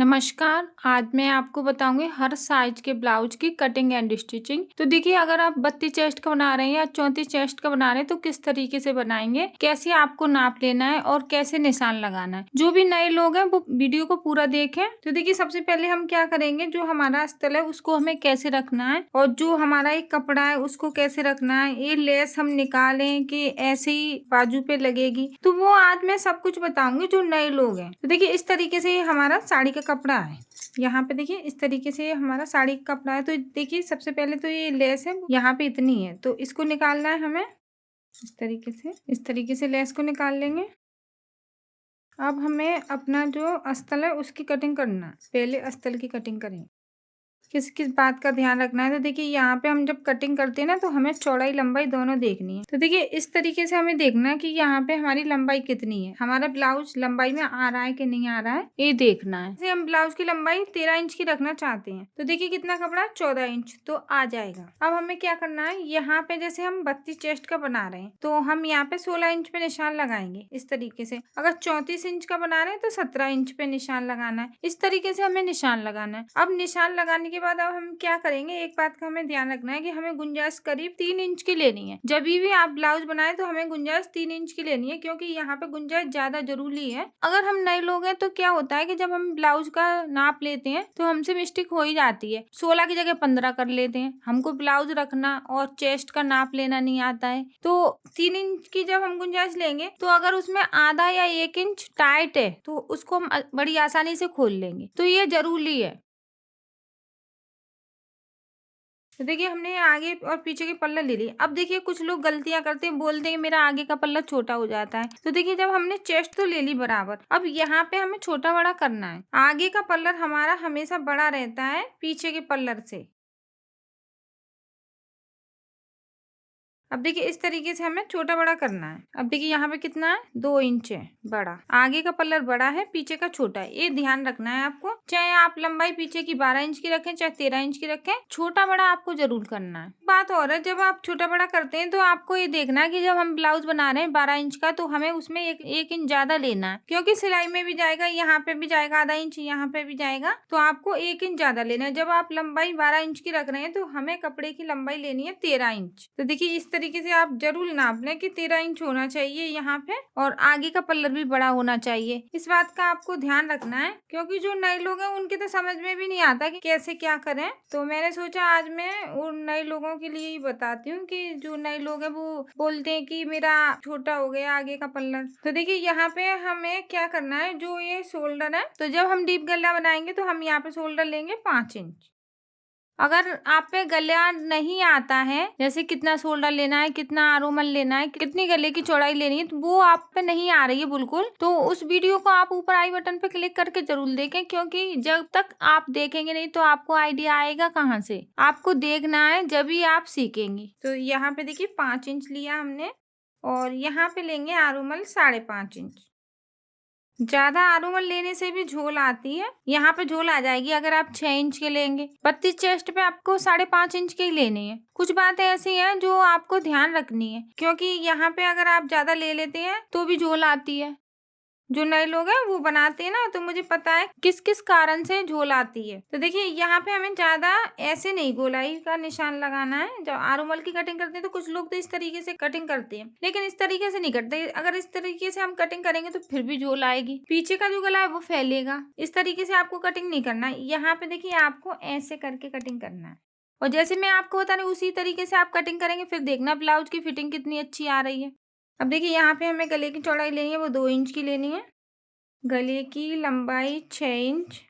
नमस्कार, आज मैं आपको बताऊँगी हर साइज़ के ब्लाउज की कटिंग एंड स्टिचिंग। तो देखिए, अगर आप 32 चेस्ट का बना रहे हैं या 34 चेस्ट का बना रहे हैं तो किस तरीके से बनाएँगे, कैसे आपको नाप लेना है और कैसे निशान लगाना है। जो भी नए लोग हैं वो वीडियो को पूरा देखें। तो देखिए, सबसे पहले हम क्या करेंगे, जो हमारा अस्तर है उसको हमें कैसे रखना है और जो हमारा एक कपड़ा है उसको कैसे रखना है। ये लेस हम निकालें कि ऐसे ही बाजू पे लगेगी, तो वो आज मैं सब कुछ बताऊंगी जो नए लोग हैं। तो देखिए, इस तरीके से ये हमारा साड़ी का कपड़ा है। यहाँ पे देखिए, इस तरीके से हमारा साड़ी का कपड़ा है। तो देखिए, सबसे पहले तो ये लेस है यहाँ पे इतनी है, तो इसको निकालना है हमें। इस तरीके से लेस को निकाल लेंगे। अब हमें अपना जो अस्तर है उसकी कटिंग करना है। पहले अस्तर की कटिंग करेंगे। किस किस बात का ध्यान रखना है, तो देखिए यहाँ पे हम जब कटिंग करते हैं ना, तो हमें चौड़ाई लंबाई दोनों देखनी है। तो देखिए, इस तरीके से हमें देखना है कि यहाँ पे हमारी लंबाई कितनी है, हमारा ब्लाउज लंबाई में आ रहा है कि नहीं आ रहा है, ये देखना है। जैसे हम ब्लाउज की लंबाई 13 इंच की रखना चाहते हैं, तो देखिए कितना कपड़ा, 14 इंच तो आ जाएगा। अब हमें क्या करना है, यहाँ पे जैसे हम 32 चेस्ट का बना रहे हैं तो हम यहाँ पे 16 इंच पे निशान लगाएंगे इस तरीके से। अगर 34 इंच का बना रहे हैं तो 17 इंच पे निशान लगाना है। इस तरीके से हमें निशान लगाना है। अब निशान लगाने के बाद अब हम क्या करेंगे, एक बात का हमें ध्यान रखना है कि हमें गुंजाइश करीब 3 इंच की लेनी है। जब भी आप ब्लाउज बनाए तो हमें गुंजाइश 3 इंच की लेनी है, क्योंकि यहाँ पे गुंजाइश ज्यादा जरूरी है। अगर हम नए लोग हैं तो क्या होता है कि जब हम ब्लाउज का नाप लेते हैं तो हमसे मिस्टेक हो ही जाती है। 16 की जगह 15 कर लेते हैं। हमको ब्लाउज रखना और चेस्ट का नाप लेना नहीं आता है, तो 3 इंच की जब हम गुंजाइश लेंगे तो अगर उसमें आधा या 1 इंच टाइट है तो उसको हम बड़ी आसानी से खोल लेंगे। तो ये जरूरी है। तो देखिए, हमने आगे और पीछे की पल्ला ले ली। अब देखिए, कुछ लोग गलतियां करते हैं, बोलते हैं मेरा आगे का पल्ला छोटा हो जाता है। तो देखिए, जब हमने चेस्ट तो ले ली बराबर, अब यहाँ पे हमें छोटा बड़ा करना है। आगे का पल्लर हमारा हमेशा बड़ा रहता है पीछे के पल्लर से। अब देखिए, इस तरीके से हमें छोटा बड़ा करना है। अब देखिए, यहाँ पे कितना है, 2 इंच है बड़ा। आगे का पल्लर बड़ा है, पीछे का छोटा है, ये ध्यान रखना है आपको। चाहे आप लंबाई पीछे की 12 इंच की रखें, चाहे 13 इंच की रखें, छोटा बड़ा आपको जरूर करना है। बात और है, जब आप छोटा बड़ा करते हैं तो आपको ये देखना है कि जब हम ब्लाउज बना रहे हैं 12 इंच का, तो हमें उसमें एक इंच ज्यादा लेना है, क्योंकि सिलाई में भी जाएगा, यहाँ पे भी जाएगा आधा इंच, यहाँ पे भी जाएगा, तो आपको 1 इंच ज्यादा लेना है। जब आप लंबाई 12 इंच की रख रहे हैं तो हमें कपड़े की लंबाई लेनी है 13 इंच। तो देखिए, इस तरीके से आप जरूर नाप लें कि 13 इंच होना चाहिए यहाँ पे, और आगे का पल्लर भी बड़ा होना चाहिए। इस बात का आपको ध्यान रखना है, क्योंकि जो नए लोग हैं उनके तो समझ में भी नहीं आता कि कैसे क्या करें। तो मैंने सोचा आज मैं उन नए लोगों के लिए ही बताती हूँ कि जो नए लोग हैं वो बोलते हैं कि मेरा छोटा हो गया आगे का पल्लर। तो देखिए, यहाँ पे हमें क्या करना है, जो ये शोल्डर है, तो जब हम डीप गला बनाएंगे तो हम यहाँ पे शोल्डर लेंगे 5 इंच। अगर आप पे गला नहीं आता है, जैसे कितना शोल्डर लेना है, कितना आरोमल लेना है, कितनी गले की चौड़ाई लेनी है, तो वो आप पे नहीं आ रही है बिल्कुल, तो उस वीडियो को आप ऊपर आई बटन पे क्लिक करके जरूर देखें, क्योंकि जब तक आप देखेंगे नहीं तो आपको आइडिया आएगा कहाँ से। आपको देखना है, जब ही आप सीखेंगे। तो यहाँ पे देखिए, 5 इंच लिया हमने, और यहाँ पे लेंगे आरोमल 5.5 इंच। ज्यादा आरोमल लेने से भी झोल आती है, यहाँ पे झोल आ जाएगी अगर आप 6 इंच के लेंगे। 32 चेस्ट पे आपको 5.5 इंच के ही लेने हैं। कुछ बातें ऐसी हैं जो आपको ध्यान रखनी है, क्योंकि यहाँ पे अगर आप ज्यादा ले लेते हैं तो भी झोल आती है। जो नए लोग हैं वो बनाते हैं ना, तो मुझे पता है किस किस कारण से झोल आती है। तो देखिए, यहाँ पे हमें ज्यादा ऐसे नहीं गोलाई का निशान लगाना है। जब आरोमल की कटिंग करते हैं तो कुछ लोग तो इस तरीके से कटिंग करते हैं, लेकिन इस तरीके से नहीं करते। अगर इस तरीके से हम कटिंग करेंगे तो फिर भी झोल आएगी, पीछे का जो गला है वो फैलेगा। इस तरीके से आपको कटिंग नहीं करना है। यहाँ पे देखिए, आपको ऐसे करके कटिंग करना है, और जैसे मैं आपको बता रही हूँ उसी तरीके से आप कटिंग करेंगे, फिर देखना ब्लाउज की फिटिंग कितनी अच्छी आ रही है। अब देखिए, यहाँ पे हमें गले की चौड़ाई लेनी है, वो 2 इंच की लेनी है। गले की लंबाई 6 इंच।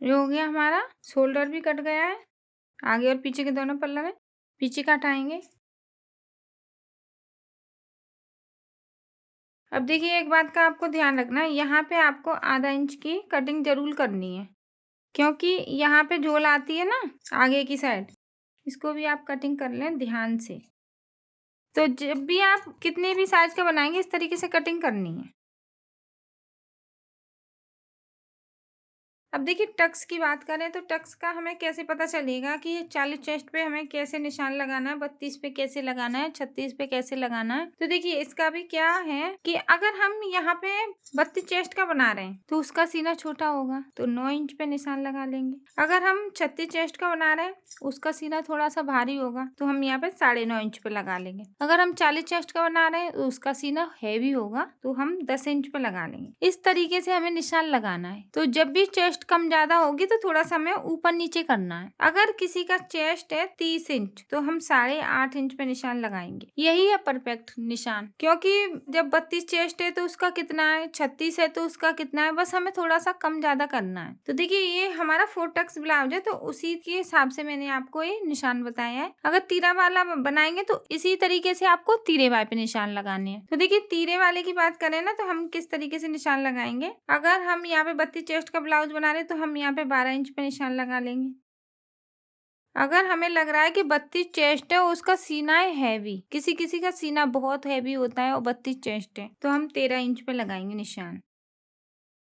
ये हो गया हमारा। शोल्डर भी कट गया है, आगे और पीछे के दोनों पल्ला में। पीछे का हटाएंगे। अब देखिए, एक बात का आपको ध्यान रखना है, यहाँ पे आपको आधा इंच की कटिंग जरूर करनी है, क्योंकि यहाँ पे झोल आती है ना आगे की साइड, इसको भी आप कटिंग कर लें ध्यान से। तो जब भी आप कितने भी साइज का बनाएंगे, इस तरीके से कटिंग करनी है। अब देखिए टक्स की बात करें तो टक्स का हमें कैसे पता चलेगा कि ये 40 चेस्ट पे हमें कैसे निशान लगाना है, 32 पे कैसे लगाना है, 36 पे कैसे लगाना है। तो देखिए इसका भी क्या है कि अगर हम यहाँ पे 32 चेस्ट का बना रहे हैं तो उसका सीना छोटा होगा तो 9 इंच पे निशान लगा लेंगे। अगर हम 36 चेस्ट का बना रहे हैं उसका सीना थोड़ा सा भारी होगा तो हम यहाँ पे 9.5 इंच पे लगा लेंगे। अगर हम 40 चेस्ट का बना रहे हैं तो उसका सीना हैवी होगा तो हम 10 इंच पे लगा लेंगे। इस तरीके से हमें निशान लगाना है। तो जब भी चेस्ट कम ज्यादा होगी तो थोड़ा सा हमें ऊपर नीचे करना है। अगर किसी का चेस्ट है 30 इंच तो हम 8.5 इंच पे निशान लगाएंगे। यही है परफेक्ट निशान, क्योंकि जब 32 चेस्ट है तो उसका कितना है, 36 है तो उसका कितना है, बस हमें थोड़ा सा कम ज्यादा करना है। तो देखिए ये हमारा 4 टक्स ब्लाउज है तो उसी के हिसाब से मैंने आपको ये निशान बताया है। अगर तीरा वाला बनाएंगे तो इसी तरीके से आपको तीरे वाले पे निशान लगाने हैं। तो देखिए तीरे वाले की बात करें ना तो हम किस तरीके से निशान लगाएंगे। अगर हम यहाँ पे 32 चेस्ट का ब्लाउज बना रहे हैं तो हम यहाँ पे 12 इंच पे निशान लगा लेंगे। अगर हमें लग रहा है कि 32 चेस्ट है उसका सीना है हैवी, किसी किसी का सीना बहुत हैवी होता है और 32 चेस्ट है तो हम 13 इंच पे लगाएंगे निशान,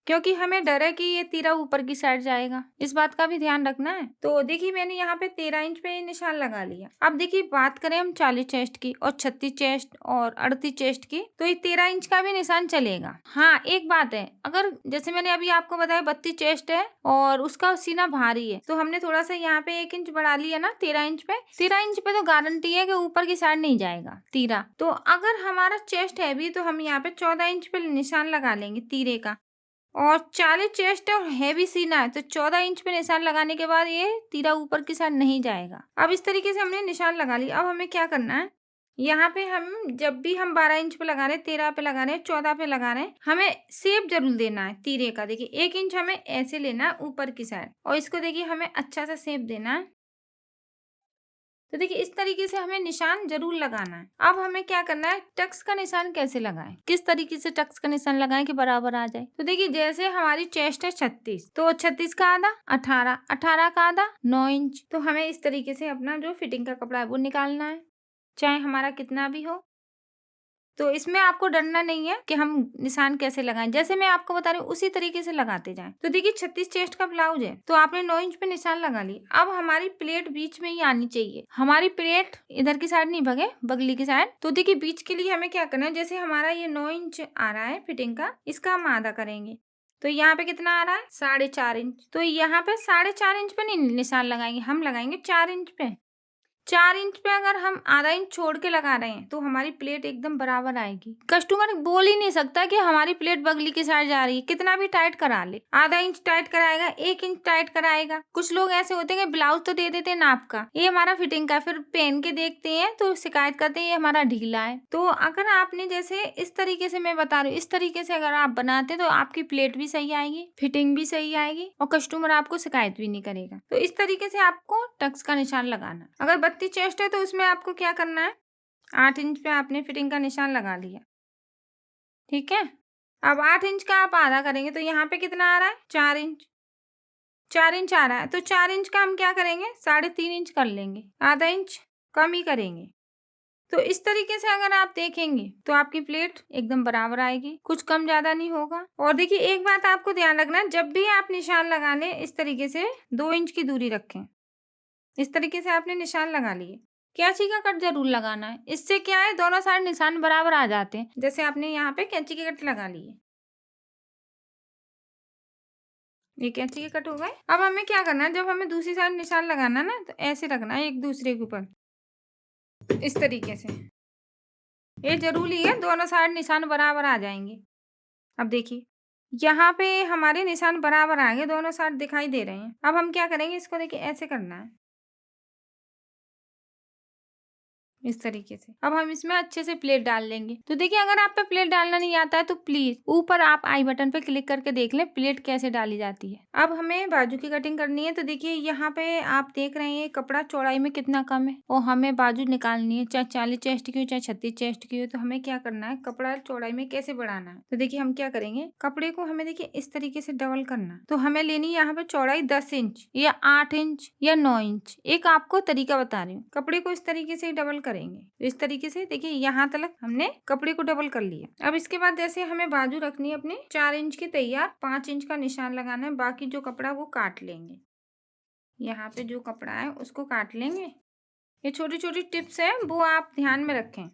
क्योंकि हमें डर है कि ये तीरा ऊपर की साइड जाएगा। इस बात का भी ध्यान रखना है। तो देखिए मैंने यहाँ पे 13 इंच पे निशान लगा लिया। अब देखिए बात करें हम 40 चेस्ट की और 36 चेस्ट और 38 चेस्ट की तो ये 13 इंच का भी निशान चलेगा। हाँ एक बात है, अगर जैसे मैंने अभी आपको बताया 32 चेस्ट है और उसका सीना भारी है तो हमने थोड़ा सा यहाँ पे 1 इंच बढ़ा लिया ना 13 इंच पे। 13 इंच पे तो गारंटी है कि ऊपर की साइड नहीं जाएगा तीरा। तो अगर हमारा चेस्ट हैवी तो हम यहाँ पे 14 इंच पे निशान लगा लेंगे तीरे का, और 40 चेस्ट और हैवी सीना है तो 14 इंच पे निशान लगाने के बाद ये तीरा ऊपर की साइड नहीं जाएगा। अब इस तरीके से हमने निशान लगा लिया। अब हमें क्या करना है, यहाँ पे हम जब भी हम 12 इंच पे लगा रहे हैं, 13 पे लगा रहे हैं, 14 पे लगा रहे हैं, हमें शेप जरूर देना है तीरे का। देखिए 1 इंच हमें ऐसे लेना है ऊपर की साइड और इसको देखिए हमें अच्छा सा शेप देना है। तो देखिए इस तरीके से हमें निशान जरूर लगाना है। अब हमें क्या करना है, टक्स का निशान कैसे लगाएं, किस तरीके से टक्स का निशान लगाएं कि बराबर आ जाए। तो देखिए जैसे हमारी चेस्ट है 36 तो 36 का आधा 18, 18 का आधा 9 इंच। तो हमें इस तरीके से अपना जो फिटिंग का कपड़ा है वो निकालना है, चाहे हमारा कितना भी हो। तो इसमें आपको डरना नहीं है कि हम निशान कैसे लगाएं, जैसे मैं आपको बता रही हूँ उसी तरीके से लगाते जाएं। तो देखिए 36 चेस्ट का ब्लाउज है तो आपने 9 इंच पे निशान लगा ली। अब हमारी प्लेट बीच में ही आनी चाहिए, हमारी प्लेट इधर की साइड नहीं भगे, बगली की साइड। तो देखिए बीच के लिए हमें क्या करना है, जैसे हमारा ये 9 इंच आ रहा है फिटिंग का, इसका हम आधा करेंगे। तो यहाँ पे कितना आ रहा है 4.5 इंच। तो यहाँ पे 4.5 इंच पे नहीं निशान लगाएंगे, हम लगाएंगे 4 इंच पे। 4 इंच पे अगर हम आधा इंच छोड़ के लगा रहे हैं तो हमारी प्लेट एकदम बराबर आएगी। कस्टमर बोल ही नहीं सकता कि हमारी प्लेट बगली की साइड जा रही है, कितना भी टाइट करा ले, आधा इंच टाइट कराएगा, 1 इंच टाइट कराएगा। कुछ लोग ऐसे होते हैं कि ब्लाउज तो दे देते हैं नाप का, ये हमारा फिटिंग का, फिर पहन के देखते हैं तो शिकायत करते हैं ये हमारा ढीला है। तो अगर आपने जैसे इस तरीके से मैं बता रही हूँ, इस तरीके से अगर आप बनाते हैं तो आपकी प्लेट भी सही आएगी, फिटिंग भी सही आएगी और कस्टमर आपको शिकायत भी नहीं करेगा। तो इस तरीके से आपको टक्स का निशान लगाना। अगर 32 चेस्ट है तो उसमें आपको क्या करना है, 8 इंच पे आपने फिटिंग का निशान लगा लिया, ठीक है। अब 8 इंच का आप आधा करेंगे तो यहाँ पे कितना आ रहा है 4 इंच, 4 इंच आ रहा है। तो 4 इंच का हम क्या करेंगे 3.5 इंच कर लेंगे, आधा इंच कम ही करेंगे। तो इस तरीके से अगर आप देखेंगे तो आपकी प्लेट एकदम बराबर आएगी, कुछ कम ज्यादा नहीं होगा। और देखिए एक बात आपको ध्यान रखना, जब भी आप निशान लगाने इस तरीके से 2 इंच की दूरी रखें। इस तरीके से आपने निशान लगा लिए। कैंची का कट जरूर लगाना है, इससे क्या है दोनों साइड निशान बराबर आ जाते हैं। जैसे आपने यहाँ पे कैंची के कट लगा लिए, ये कैंची के कट हो गए। अब हमें क्या करना है, जब हमें दूसरी साइड निशान लगाना है ना तो ऐसे रखना है एक दूसरे के ऊपर, इस तरीके से। ये जरूरी है, दोनों साइड निशान बराबर आ जाएंगे। अब देखिए यहाँ पे हमारे निशान बराबर आ गए, दोनों साइड दिखाई दे रहे हैं। अब हम क्या करेंगे, इसको देखिए ऐसे करना है, इस तरीके से। अब हम इसमें अच्छे से प्लेट डाल लेंगे। तो देखिए अगर आप पे प्लेट डालना नहीं आता है तो प्लीज ऊपर आप आई बटन पे क्लिक करके देख लें प्लेट कैसे डाली जाती है। अब हमें बाजू की कटिंग करनी है। तो देखिए यहाँ पे आप देख रहे हैं कपड़ा चौड़ाई में कितना कम है और हमें बाजू निकालनी है, चाहे 40 चेस्ट की हो चाहे 36 चेस्ट की हो। तो हमें क्या करना है, कपड़ा चौड़ाई में कैसे बढ़ाना है। तो देखिए हम क्या करेंगे, कपड़े को हमें देखिए इस तरीके से डबल करना। तो हमें लेनी है यहाँ पे चौड़ाई 10 इंच या 8 इंच या 9 इंच, एक आपको तरीका बता रही हूँ। कपड़े को इस तरीके से डबल करें, करेंगे। तो इस तरीके से देखिए यहाँ तक हमने कपड़े को डबल कर लिया। अब इसके बाद जैसे हमें बाजू रखनी है अपने 4 इंच की तैयार, 5 इंच का निशान लगाना है, बाकी जो कपड़ा वो काट लेंगे। यहाँ पे जो कपड़ा है उसको काट लेंगे। ये छोटी छोटी टिप्स है वो आप ध्यान में रखें।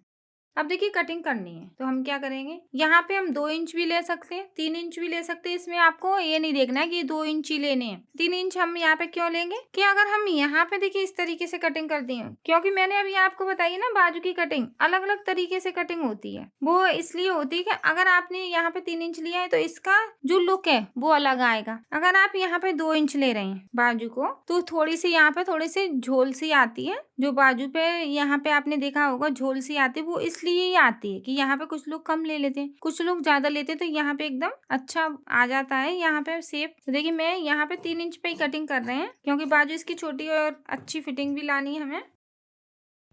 अब देखिए कटिंग करनी है तो हम क्या करेंगे, यहाँ पे हम 2 इंच भी ले सकते हैं, 3 इंच भी ले सकते हैं। इसमें आपको ये नहीं देखना है कि 2 इंच ही लेने हैं। 3 इंच हम यहाँ पे क्यों लेंगे कि अगर हम यहाँ पे देखिए इस तरीके से कटिंग कर दी है, क्योंकि मैंने अभी आपको बताई ना बाजू की कटिंग अलग अलग तरीके से कटिंग होती है। वो इसलिए होती है कि अगर आपने यहाँ पे 3 इंच लिया है तो इसका जो लुक है वो अलग आएगा। अगर आप यहाँ पे 2 इंच ले रहे हैं बाजू को तो थोड़ी सी यहाँ पे थोड़ी सी झोल सी आती है, जो बाजू पे यहाँ पे आपने देखा होगा झोल सी आती है, वो इसलिए ही आती है कि यहाँ पे कुछ लोग कम ले लेते हैं, कुछ लोग ज्यादा लेते हैं, तो यहाँ पे एकदम अच्छा आ जाता है यहाँ पे शेप। तो देखिए मैं यहाँ पे 3 इंच पे ही कटिंग कर रहे हैं क्योंकि बाजू इसकी छोटी और अच्छी फिटिंग भी लानी है हमें।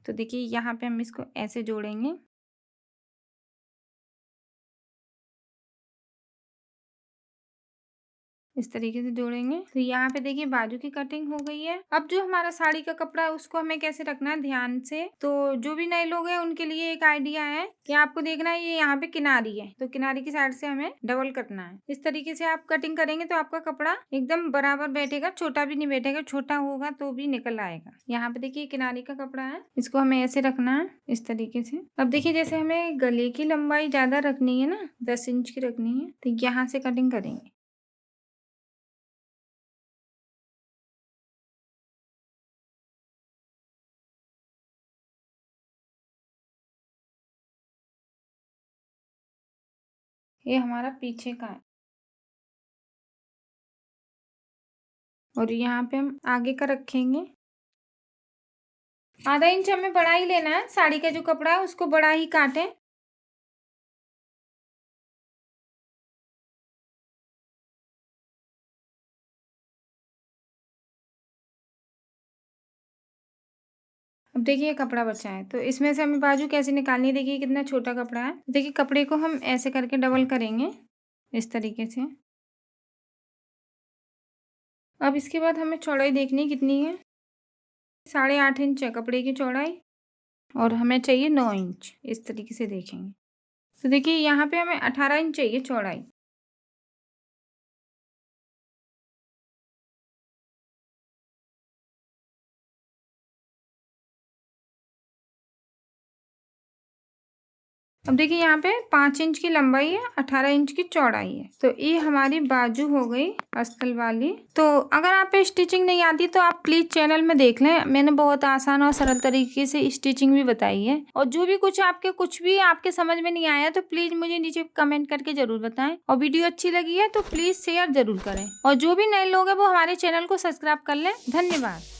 तो देखिए यहाँ पे हम इसको ऐसे जोड़ेंगे। इस तरीके से जोड़ेंगे। तो यहाँ पे देखिए बाजू की कटिंग हो गई है। अब जो हमारा साड़ी का कपड़ा है उसको हमें कैसे रखना है ध्यान से। तो जो भी नए लोग हैं उनके लिए एक आइडिया है कि आपको देखना है ये यहाँ पे किनारी है तो किनारी की साइड से हमें डबल करना है। इस तरीके से आप कटिंग करेंगे तो आपका कपड़ा एकदम बराबर बैठेगा, छोटा भी नहीं बैठेगा, छोटा होगा तो भी निकल आएगा। यहाँ पे देखिए किनारी का कपड़ा है, इसको हमें ऐसे रखना है इस तरीके से। अब देखिए जैसे हमें गले की लंबाई ज्यादा रखनी है ना, 10 इंच की रखनी है, तो यहाँ से कटिंग करेंगे। ये हमारा पीछे का है और यहाँ पे हम आगे का रखेंगे। आधा इंच हमें बड़ा ही लेना है, साड़ी का जो कपड़ा है उसको बड़ा ही काटें। अब देखिए कपड़ा बचा है तो इसमें से हमें बाजू कैसे निकालनी है। देखिए कितना छोटा कपड़ा है। देखिए कपड़े को हम ऐसे करके डबल करेंगे इस तरीके से। अब इसके बाद हमें चौड़ाई देखनी है कितनी है। 8.5 इंच है कपड़े की चौड़ाई और हमें चाहिए 9 इंच। इस तरीके से देखेंगे तो देखिए यहाँ पे हमें 18 इंच चाहिए चौड़ाई। अब देखिए यहाँ पे 5 इंच की लंबाई है, 18 इंच की चौड़ाई है। तो ये हमारी बाजू हो गई अस्तर वाली। तो अगर आप पे स्टिचिंग नहीं आती तो आप प्लीज चैनल में देख लें, मैंने बहुत आसान और सरल तरीके से स्टिचिंग भी बताई है। और जो भी कुछ भी आपके समझ में नहीं आया तो प्लीज मुझे नीचे कमेंट करके जरूर बताएं। और वीडियो अच्छी लगी है तो प्लीज शेयर जरूर करें। और जो भी नए लोग हैं वो हमारे चैनल को सब्सक्राइब कर लें। धन्यवाद।